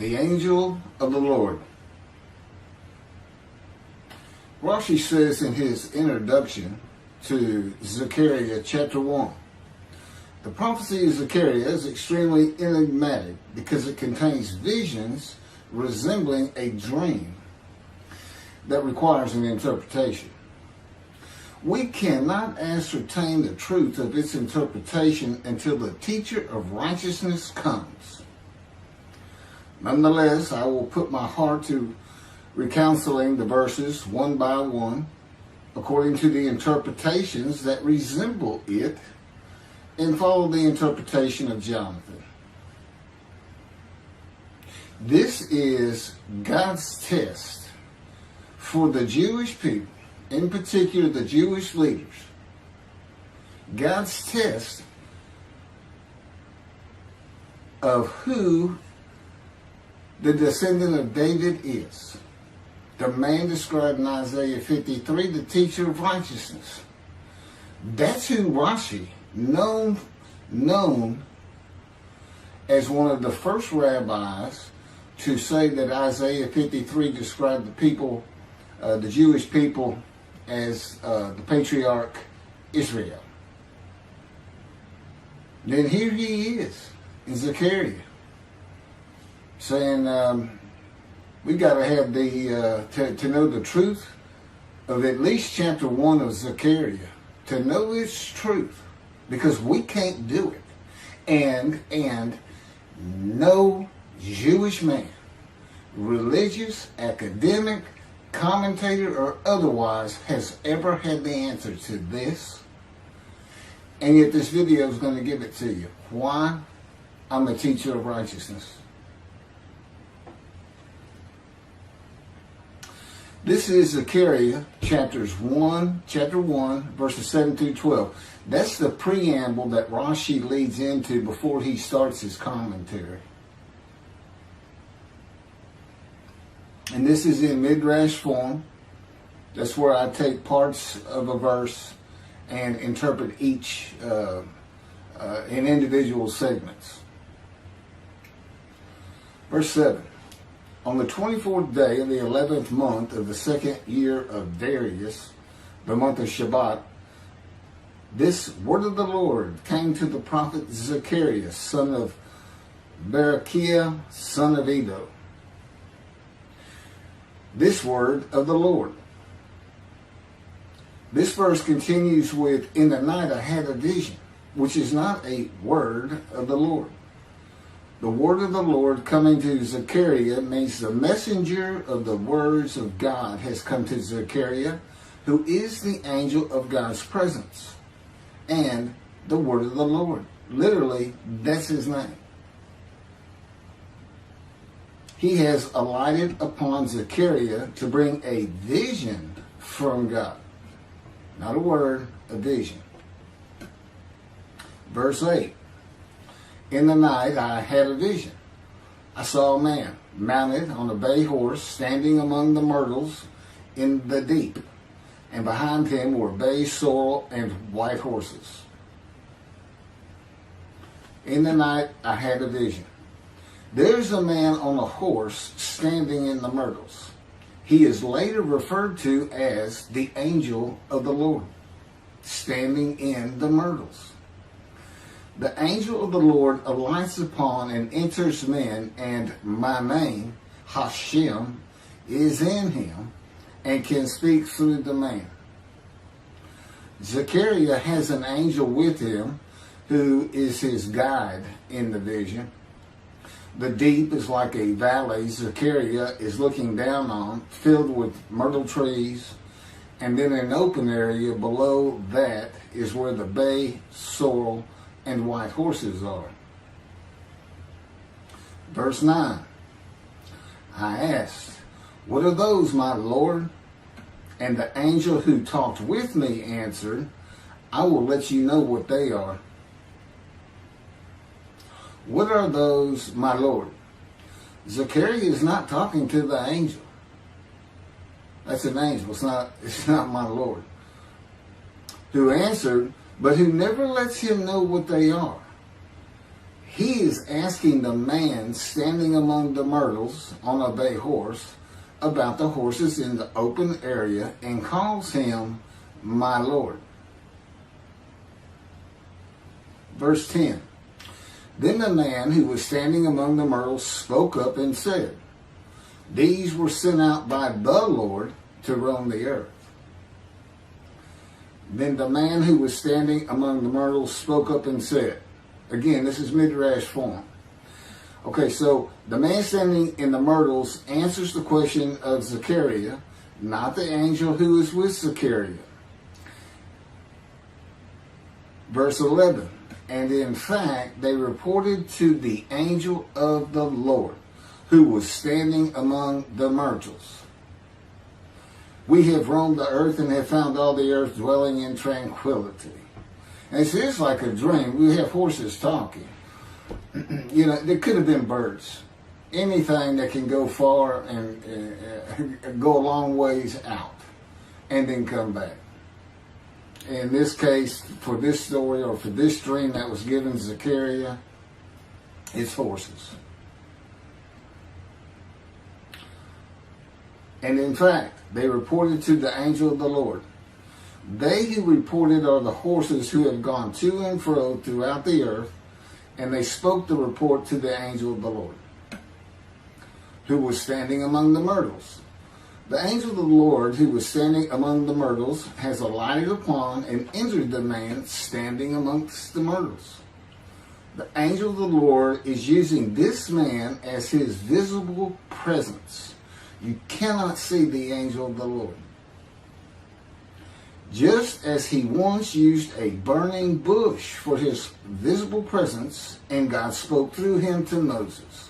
the angel of the Lord. Rashi says in his introduction to Zechariah chapter 1, the prophecy of Zechariah is extremely enigmatic because it contains visions resembling a dream that requires an interpretation. We cannot ascertain the truth of its interpretation until the teacher of righteousness comes. Nonetheless, I will put my heart to reconciling the verses one by one according to the interpretations that resemble it and follow the interpretation of Jonathan. This is God's test for the Jewish people, in particular the Jewish leaders. God's test of who the descendant of David is. The man described in Isaiah 53, the teacher of righteousness. That's who Rashi, known as one of the first rabbis to say that Isaiah 53 described the people, the Jewish people, as the patriarch Israel. Then here he is in Zechariah saying, we got to have to know the truth of at least chapter 1 of Zechariah, to know its truth, because we can't do it. And no Jewish man, religious, academic, commentator, or otherwise, has ever had the answer to this. And yet this video is going to give it to you. Why? I'm a teacher of righteousness. This is Zechariah chapter 1, verses 7 through 12. That's the preamble that Rashi leads into before he starts his commentary. And this is in Midrash form. That's where I take parts of a verse and interpret each in individual segments. Verse 7. On the 24th day of the 11th month of the second year of Darius, the month of Shebat, this word of the Lord came to the prophet Zechariah, son of Berechiah, son of Iddo. This word of the Lord. This verse continues with, in the night I had a vision, which is not a word of the Lord. The word of the Lord coming to Zechariah means the messenger of the words of God has come to Zechariah, who is the angel of God's presence, and the word of the Lord. Literally, that's his name. He has alighted upon Zechariah to bring a vision from God. Not a word, a vision. Verse 8. In the night I had a vision. I saw a man mounted on a bay horse standing among the myrtles in the deep, and behind him were bay, sorrel, and white horses. In the night I had a vision. There's a man on a horse standing in the myrtles. He is later referred to as the angel of the Lord, standing in the myrtles. The angel of the Lord alights upon and enters men, and my name, Hashem, is in him and can speak through the man. Zechariah has an angel with him who is his guide in the vision. The deep is like a valley Zechariah is looking down on, filled with myrtle trees, and then an open area below that is where the bay, sorrel, and white horses are. Verse 9. I asked, what are those, my Lord? And the angel who talked with me answered, I will let you know what they are. What are those, my Lord? Zechariah is not talking to the angel. That's an angel. It's not my Lord. Who answered, but who never lets him know what they are. he is asking the man standing among the myrtles on a bay horse about the horses in the open area and calls him my Lord. Verse 10. Then the man who was standing among the myrtles spoke up and said, these were sent out by the Lord to roam the earth. Then the man who was standing among the myrtles spoke up and said, again, this is Midrash form. Okay, so the man standing in the myrtles answers the question of Zechariah, not the angel who is with Zechariah. Verse 11. And in fact, they reported to the angel of the Lord, who was standing among the myrtles. We have roamed the earth and have found all the earth dwelling in tranquility. And it's just like a dream. We have horses talking. There could have been birds. Anything that can go far and go a long ways out and then come back. In this case, for this story or for this dream that was given Zechariah, it's horses. And in fact, they reported to the angel of the Lord. They who reported are the horses who have gone to and fro throughout the earth, and they spoke the report to the angel of the Lord, who was standing among the myrtles. The angel of the Lord, who was standing among the myrtles, has alighted upon and entered the man standing amongst the myrtles. The angel of the Lord is using this man as his visible presence. You cannot see the angel of the Lord. Just as he once used a burning bush for his visible presence, and God spoke through him to Moses.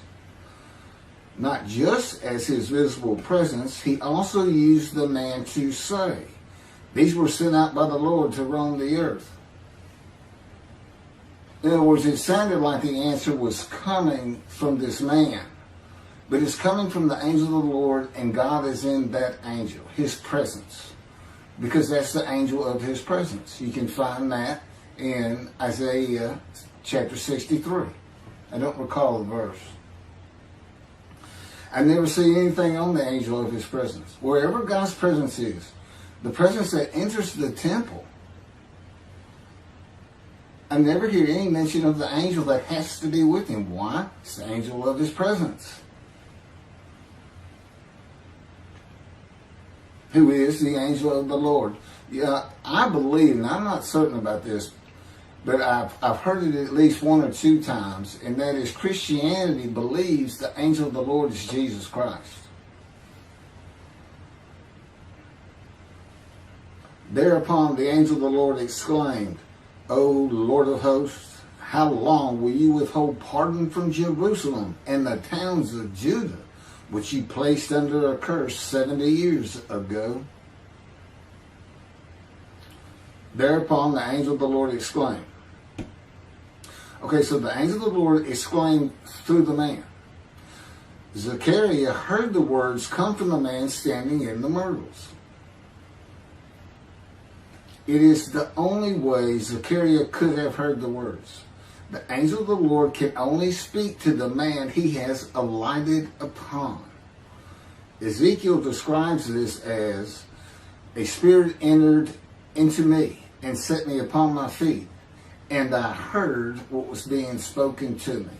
Not just as his visible presence, he also used the man to say, these were sent out by the Lord to roam the earth. In other words, it sounded like the answer was coming from this man. But it's coming from the angel of the Lord, and God is in that angel, his presence. Because that's the angel of his presence. You can find that in Isaiah chapter 63. I don't recall the verse. I never see anything on the angel of his presence. Wherever God's presence is, the presence that enters the temple, I never hear any mention of the angel that has to be with him. Why? It's the angel of his presence, who is the angel of the Lord. Yeah, I believe, and I'm not certain about this, but I've heard it at least one or two times, and that is Christianity believes the angel of the Lord is Jesus Christ. Thereupon the angel of the Lord exclaimed, O Lord of hosts, how long will you withhold pardon from Jerusalem and the towns of Judah, which you placed under a curse 70 years ago? Thereupon the angel of the Lord exclaimed. Okay, so the angel of the Lord exclaimed through the man. Zechariah heard the words come from the man standing in the myrtles. It is the only way Zechariah could have heard the words. The angel of the Lord can only speak to the man he has alighted upon. Ezekiel describes this as, a spirit entered into me and set me upon my feet, and I heard what was being spoken to me.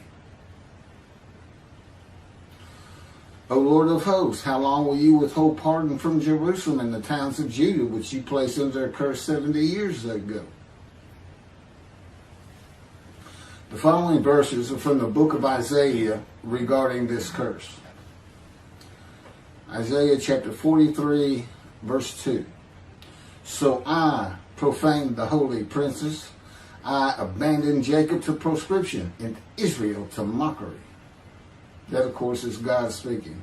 O Lord of hosts, how long will you withhold pardon from Jerusalem and the towns of Judah, which you placed under a curse 70 years ago? The following verses are from the book of Isaiah regarding this curse. Isaiah chapter 43, verse 2. So I profaned the holy princes. I abandoned Jacob to proscription and Israel to mockery. That, of course, is God speaking.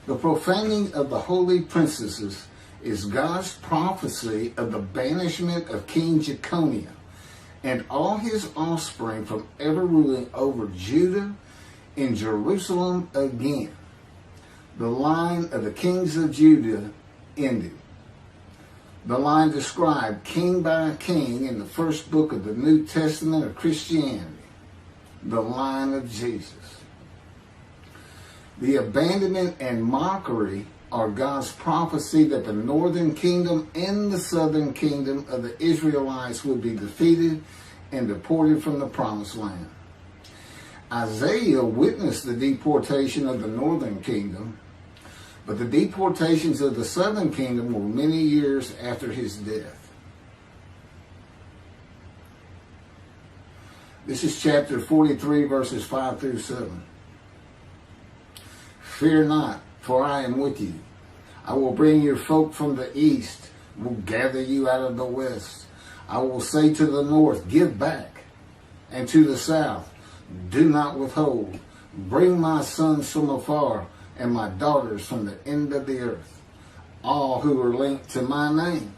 The profaning of the holy princesses is God's prophecy of the banishment of King Jeconiah and all his offspring from ever ruling over Judah and Jerusalem again. The line of the kings of Judah ended. The line described king by king in the first book of the New Testament of Christianity. the line of Jesus. The abandonment and mockery are God's prophecy that the northern kingdom and the southern kingdom of the Israelites would be defeated and deported from the promised land. Isaiah witnessed the deportation of the northern kingdom, but the deportations of the southern kingdom were many years after his death. This is chapter 43, verses 5 through 7. Fear not, for I am with you. I will bring your folk from the east, will gather you out of the west. I will say to the north, give back, and to the south, do not withhold. Bring my sons from afar, and my daughters from the end of the earth, all who are linked to my name,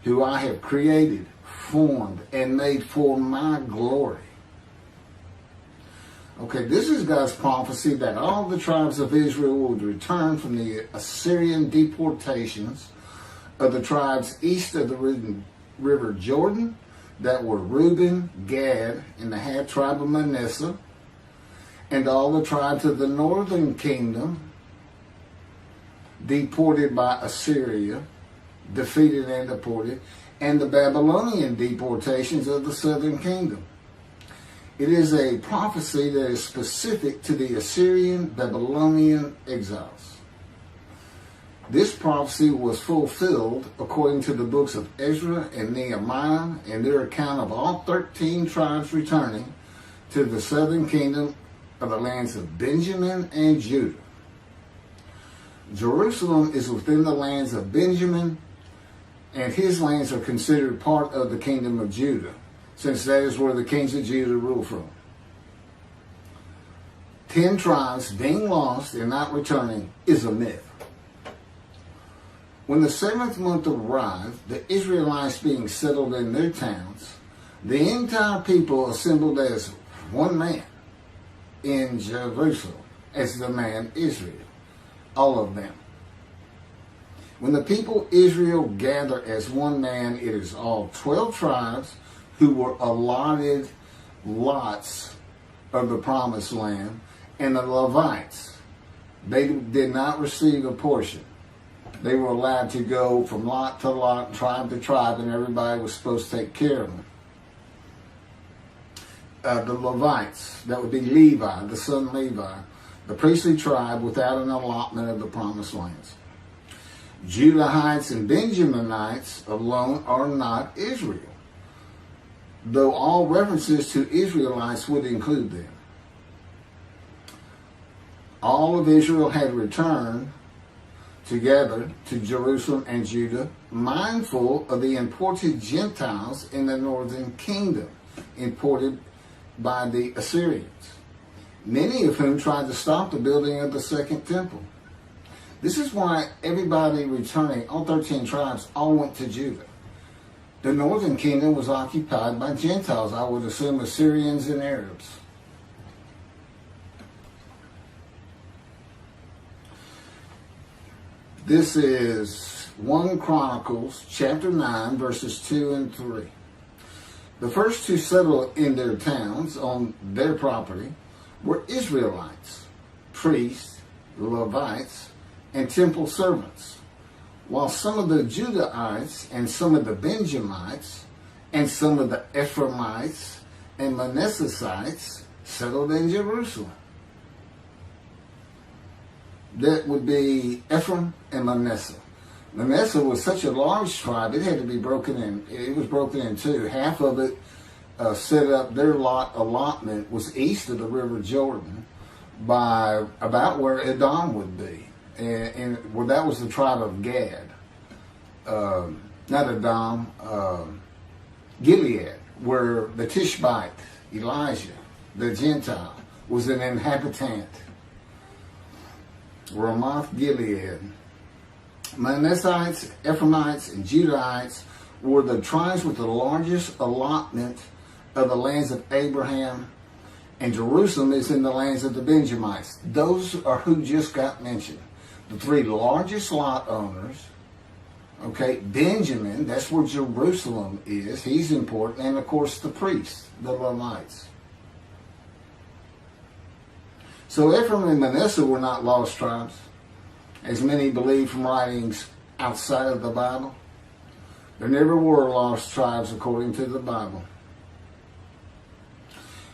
who I have created, formed, and made for my glory. Okay, this is God's prophecy that all the tribes of Israel would return from the Assyrian deportations of the tribes east of the river Jordan, that were Reuben, Gad, and the half-tribe of Manasseh, and all the tribes of the northern kingdom, deported by Assyria, defeated and deported, and the Babylonian deportations of the southern kingdom. It is a prophecy that is specific to the Assyrian Babylonian exiles. This prophecy was fulfilled according to the books of Ezra and Nehemiah and their account of all 13 tribes returning to the southern kingdom of the lands of Benjamin and Judah. Jerusalem is within the lands of Benjamin, and his lands are considered part of the kingdom of Judah, since that is where the kings of Judah rule from. 10 tribes being lost and not returning is a myth. When the 7th month arrived, the Israelites being settled in their towns, the entire people assembled as one man in Jerusalem, as the man Israel, all of them. When the people Israel gather as one man, it is all 12 tribes who were allotted lots of the promised land, and the Levites, they did not receive a portion. They were allowed to go from lot to lot, tribe to tribe, and everybody was supposed to take care of them. The Levites, that would be Levi, the son Levi, the priestly tribe without an allotment of the promised lands. Judahites and Benjaminites alone are not Israel, though all references to Israelites would include them. All of Israel had returned together to Jerusalem and Judah, mindful of the imported Gentiles in the northern kingdom, imported by the Assyrians, many of whom tried to stop the building of the second temple. This is why everybody returning, all 13 tribes, all went to Judah. The northern kingdom was occupied by Gentiles, I would assume Assyrians and Arabs. This is 1 Chronicles chapter 9, verses 2 and 3. The first to settle in their towns on their property were Israelites, priests, Levites, and temple servants, while some of the Judahites and some of the Benjamites and some of the Ephraimites and Manassesites settled in Jerusalem. That would be Ephraim and Manasseh. Manasseh was such a large tribe, it had to be broken in. It was broken in two. Half of it set up, their allotment was east of the river Jordan by about where Edom would be. And well, that was the tribe of Gad. Not Edom, Gilead, where the Tishbite, Elijah, the Gentile, was an inhabitant. Ramoth Gilead. Manassites, Ephraimites, and Judahites were the tribes with the largest allotment of the lands of Abraham, and Jerusalem is in the lands of the Benjamites. Those are who just got mentioned. The 3 largest lot owners. Okay, Benjamin, that's where Jerusalem is. He's important. And of course the priests, the Levites. So Ephraim and Manasseh were not lost tribes, as many believe from writings outside of the Bible. There never were lost tribes according to the Bible.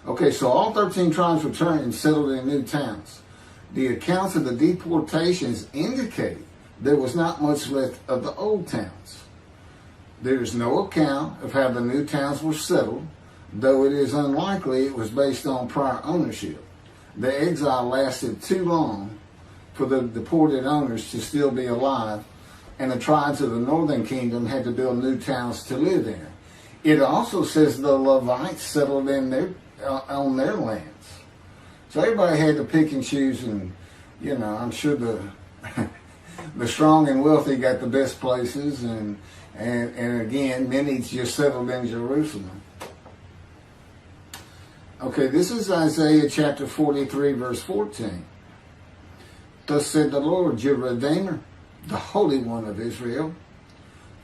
Okay, so all 13 tribes returned and settled in new towns. The accounts of the deportations indicate there was not much left of the old towns. There is no account of how the new towns were settled, though it is unlikely it was based on prior ownership. The exile lasted too long for the deported owners to still be alive, and the tribes of the northern kingdom had to build new towns to live in. It also says the Levites settled in on their lands. So everybody had to pick and choose, and I'm sure the the strong and wealthy got the best places, and again, many just settled in Jerusalem. Okay, this is Isaiah chapter 43, verse 14. Thus said the Lord, your Redeemer, the Holy One of Israel,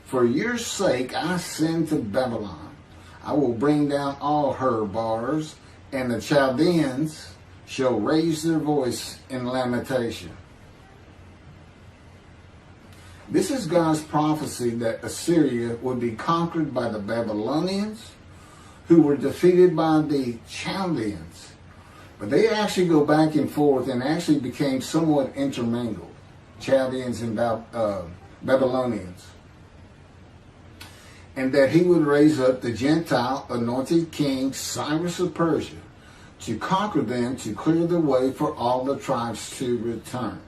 for your sake I send to Babylon. I will bring down all her bars, and the Chaldeans shall raise their voice in lamentation. This is God's prophecy that Assyria would be conquered by the Babylonians, who were defeated by the Chaldeans. But they actually go back and forth and actually became somewhat intermingled, Chaldeans and Babylonians. And that he would raise up the Gentile anointed king Cyrus of Persia to conquer them, to clear the way for all the tribes to return.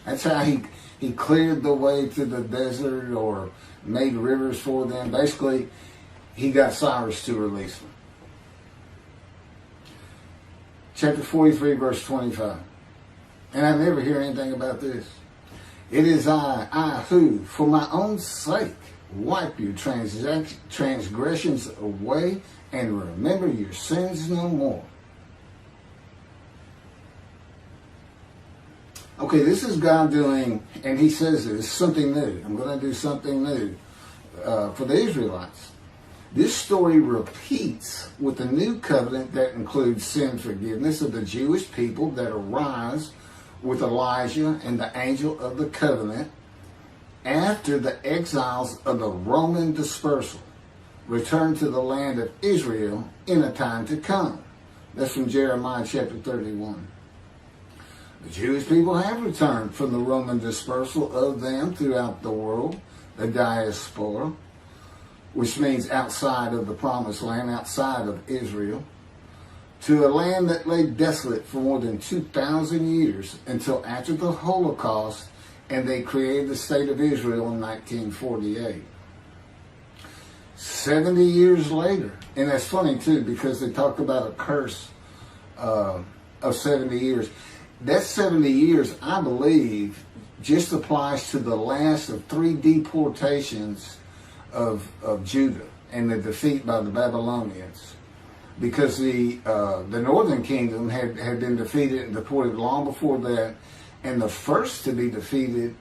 That's how he cleared the way to the desert or made rivers for them. Basically, he got Cyrus to release them. Chapter 43, verse 25. And I never hear anything about this. It is I who, for my own sake, wipe your transgressions away and remember your sins no more. Okay, this is God doing, and he says this, something new. I'm going to do something new for the Israelites. This story repeats with the new covenant that includes sin forgiveness of the Jewish people that arise with Elijah and the angel of the covenant after the exiles of the Roman dispersal return to the land of Israel in a time to come. That's from Jeremiah chapter 31. The Jewish people have returned from the Roman dispersal of them throughout the world, the diaspora, which means outside of the promised land, outside of Israel, to a land that lay desolate for more than 2,000 years until after the Holocaust, and they created the state of Israel in 1948. 70 years later, and that's funny too, because they talk about a curse of 70 years. That 70 years, I believe, just applies to the last of 3 deportations of Judah and the defeat by the Babylonians, because the northern kingdom had been defeated and deported long before that, and the first to be defeated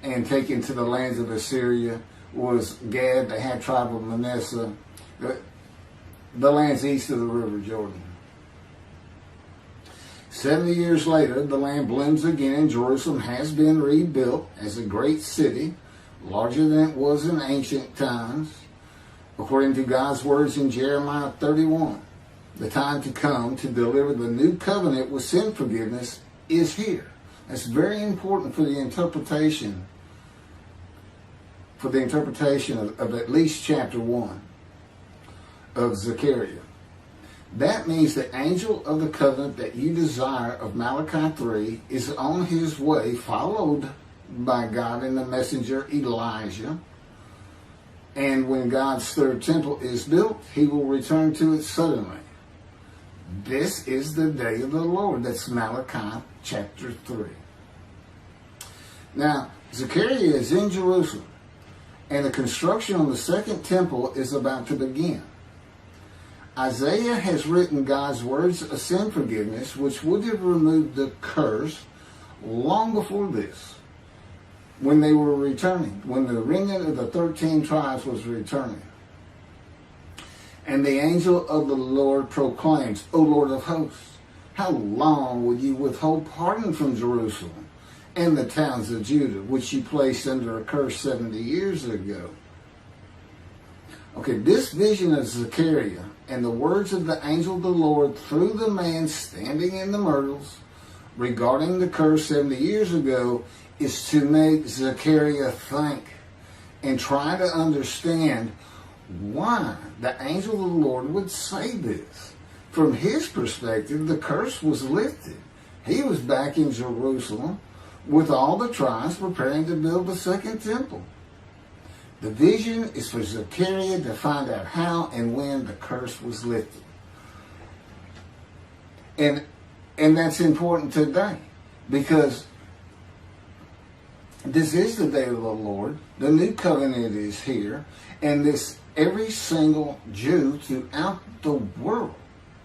and taken to the lands of Assyria was Gad, the half tribe of Manasseh, the lands east of the river Jordan. 70 years later, the land blooms again, and Jerusalem has been rebuilt as a great city, larger than it was in ancient times, according to God's words in Jeremiah 31. The time to come to deliver the new covenant with sin forgiveness is here. That's very important for the interpretation of at least chapter 1 of Zechariah. That means the angel of the covenant that you desire of Malachi 3 is on his way, followed by God and the messenger Elijah. And when God's third temple is built, he will return to it suddenly. This is the day of the Lord. That's Malachi chapter 3. Now, Zechariah is in Jerusalem, and the construction on the second temple is about to begin. Isaiah has written God's words of sin forgiveness, which would have removed the curse long before this, when they were returning, when the remnant of the 13 tribes was returning. And the angel of the Lord proclaims, O Lord of hosts, How long will you withhold pardon from Jerusalem and the towns of Judah, which you placed under a curse 70 years ago? Okay, this vision of Zechariah and the words of the angel of the Lord through the man standing in the myrtles regarding the curse 70 years ago is to make Zechariah think and try to understand why the angel of the Lord would say this. From his perspective, the curse was lifted. He was back in Jerusalem with all the tribes preparing to build the second temple. The vision is for Zechariah to find out how and when the curse was lifted. And that's important today, because this is the day of the Lord. The new covenant is here, and every single Jew throughout the world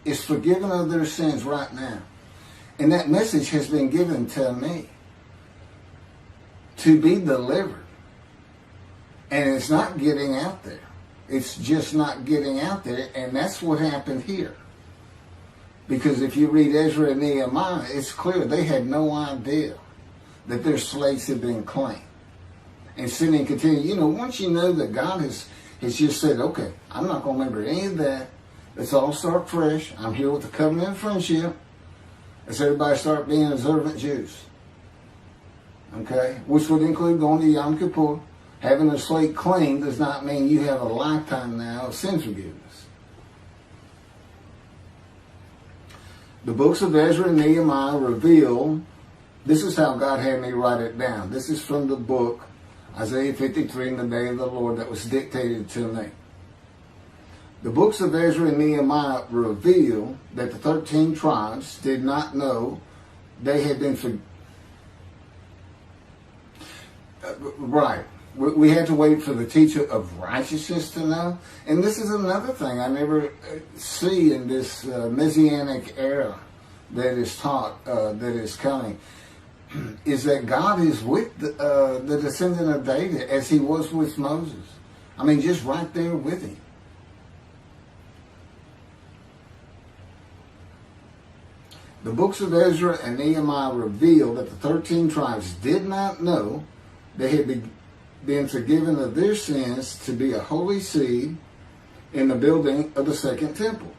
is forgiven of their sins right now. And that message has been given to me to be delivered. And it's not getting out there. It's just not getting out there, and that's what happened here. Because if you read Ezra and Nehemiah, it's clear they had no idea that their slates had been claimed. And sin and continue. Once you know that God has just said, okay, I'm not going to remember any of that. Let's all start fresh. I'm here with the covenant of friendship. Let's everybody start being observant Jews. Okay? Which would include going to Yom Kippur. Having a slate clean does not mean you have a lifetime now of sin forgiveness. The books of Ezra and Nehemiah reveal, this is how God had me write it down. This is from the book, Isaiah 53, in the day of the Lord, that was dictated to me. The books of Ezra and Nehemiah reveal that the 13 tribes did not know they had been right. We had to wait for the teacher of righteousness to know. And this is another thing I never see in this Messianic era that is taught, that is coming, is that God is with the descendant of David as he was with Moses. I mean, just right there with him. The books of Ezra and Nehemiah reveal that the 13 tribes did not know they had been forgiven of their sins to be a holy seed in the building of the second temple.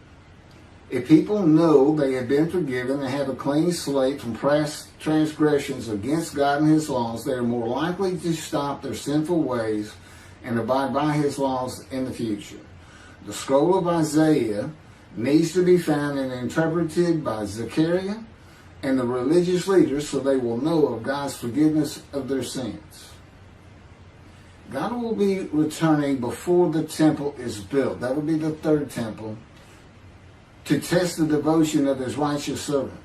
If people know they have been forgiven and have a clean slate from past transgressions against God and his laws, they are more likely to stop their sinful ways and abide by his laws in the future. The scroll of Isaiah needs to be found and interpreted by Zechariah and the religious leaders so they will know of God's forgiveness of their sins. God will be returning before the temple is built. That will be the third temple, to test the devotion of his righteous servant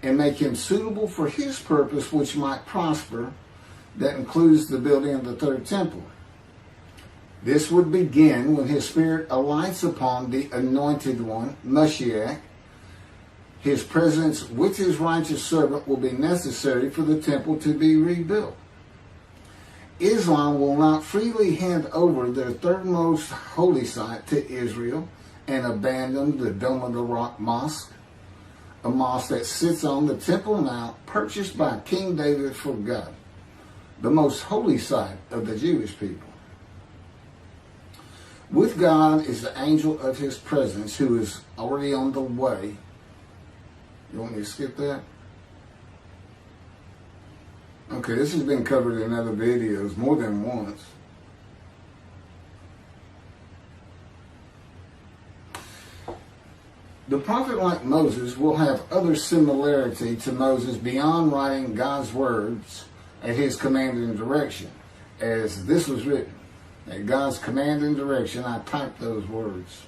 and make him suitable for his purpose, which might prosper. That includes the building of the third temple. This would begin when his spirit alights upon the anointed one, Mashiach. His presence with his righteous servant will be necessary for the temple to be rebuilt. Islam will not freely hand over their third most holy site to Israel and abandon the Dome of the Rock Mosque, a mosque that sits on the Temple Mount purchased by King David for God, the most holy site of the Jewish people. With God is the angel of his presence who is already on the way. You want me to skip that? Okay, this has been covered in other videos more than once. The prophet like Moses will have other similarity to Moses beyond writing God's words at his command and direction, as this was written. At God's command and direction, I typed those words.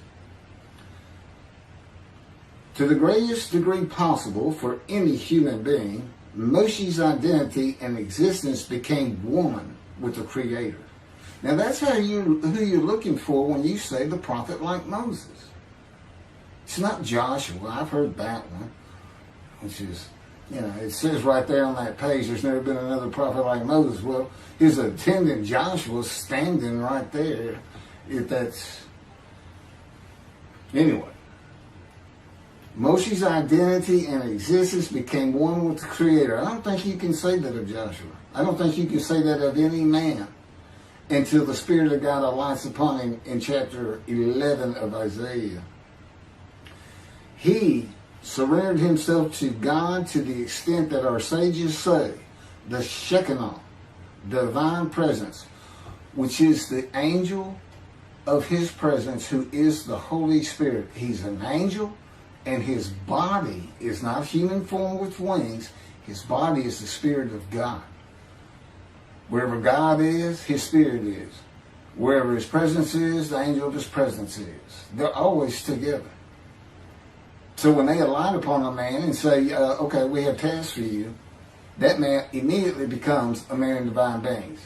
To the greatest degree possible for any human being, Moshe's identity and existence became one with the Creator. Now that's who you're looking for when you say the prophet like Moses. It's not Joshua. I've heard that one, which is, it says right there on that page, there's never been another prophet like Moses. Well, his attendant Joshua standing right there, if that's... Anyway. Moshe's identity and existence became one with the Creator. I don't think you can say that of Joshua. I don't think you can say that of any man until the Spirit of God alights upon him in chapter 11 of Isaiah. He surrendered himself to God to the extent that our sages say the Shekinah, divine presence, which is the angel of his presence, who is the Holy Spirit. He's an angel, and his body is not human form with wings. His body is the Spirit of God. Wherever God is, his Spirit is. Wherever his presence is, the angel of his presence is. They're always together. So when they alight upon a man and say, okay, we have tasks for you, that man immediately becomes a man in divine beings.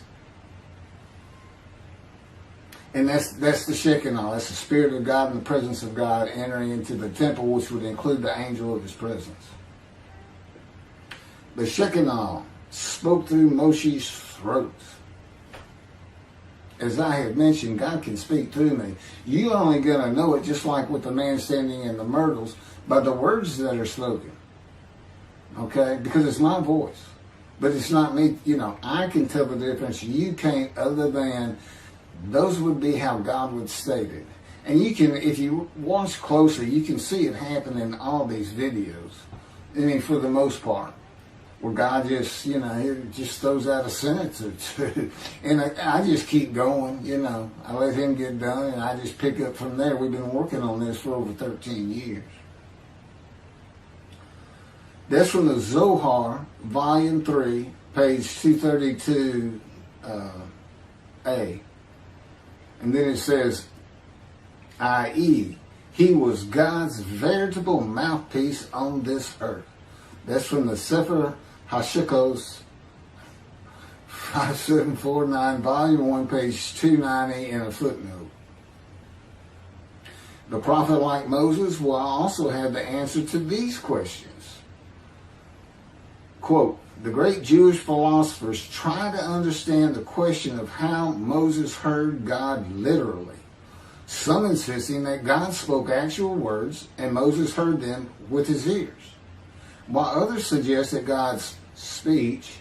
And that's the Shekinah. That's the Spirit of God and the presence of God entering into the temple, which would include the angel of his presence. The Shekinah spoke through Moshe's throat. As I have mentioned, God can speak through me. You're only going to know it, just like with the man standing in the myrtles, by the words that are spoken. Okay? Because it's my voice. But it's not me. You know, I can tell the difference. You can't, other than those would be how God would state it. And you can, if you watch closely, you can see it happen in all these videos. I mean, for the most part. Where God just, you know, he just throws out a sentence or two. And I just keep going, you know. I let him get done, and I just pick up from there. We've been working on this for over 13 years. That's from the Zohar, Volume 3, page 232A. And then it says, i.e., he was God's veritable mouthpiece on this earth. That's from the Sefer Hashikos 5749, Volume 1, page 290, and a footnote. The prophet, like Moses, will also have the answer to these questions. Quote, the great Jewish philosophers try to understand the question of how Moses heard God literally, some insisting that God spoke actual words and Moses heard them with his ears, while others suggest that God's speech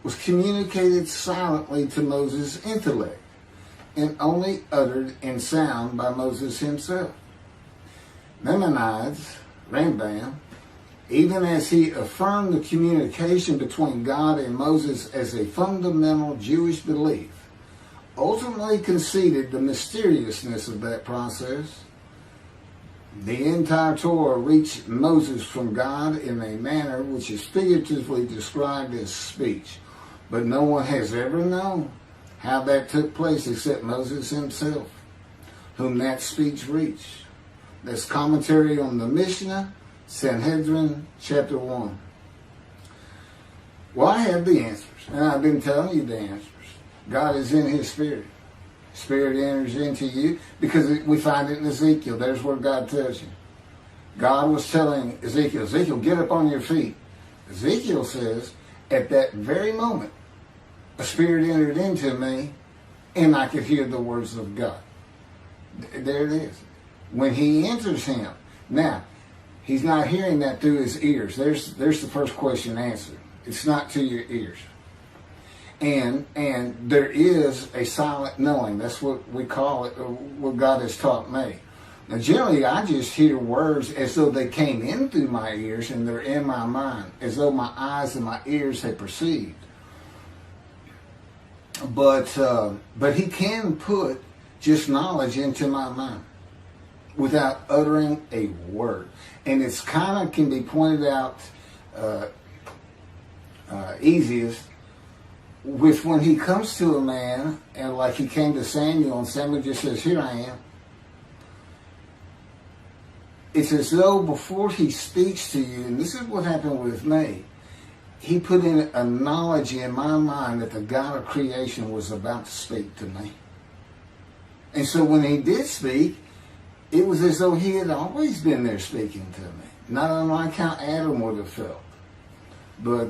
was communicated silently to Moses' intellect and only uttered in sound by Moses himself. Maimonides, Rambam, even as he affirmed the communication between God and Moses as a fundamental Jewish belief, ultimately conceded the mysteriousness of that process. The entire Torah reached Moses from God in a manner which is figuratively described as speech, but no one has ever known how that took place except Moses himself, whom that speech reached. That's commentary on the Mishnah, Sanhedrin, chapter 1. Well, I have the answers, and I've been telling you the answers. God is in his Spirit. Spirit enters into you, because we find it in Ezekiel. There's where God tells you. God was telling Ezekiel, Ezekiel, get up on your feet. Ezekiel says, at that very moment, a spirit entered into me, and I could hear the words of God. There it is. When he enters him. Now, he's not hearing that through his ears. There's the first question answered. It's not to your ears. And there is a silent knowing. That's what we call it, what God has taught me. Now, generally, I just hear words as though they came in through my ears and they're in my mind, as though my eyes and my ears had perceived. But he can put just knowledge into my mind without uttering a word. And it's kind of can be pointed out easiest with when he comes to a man, and like he came to Samuel, and Samuel just says, here I am. It's as though before he speaks to you, and this is what happened with me, he put in a knowledge in my mind that the God of creation was about to speak to me. And so when he did speak, it was as though he had always been there speaking to me. Not unlike how Adam would have felt. But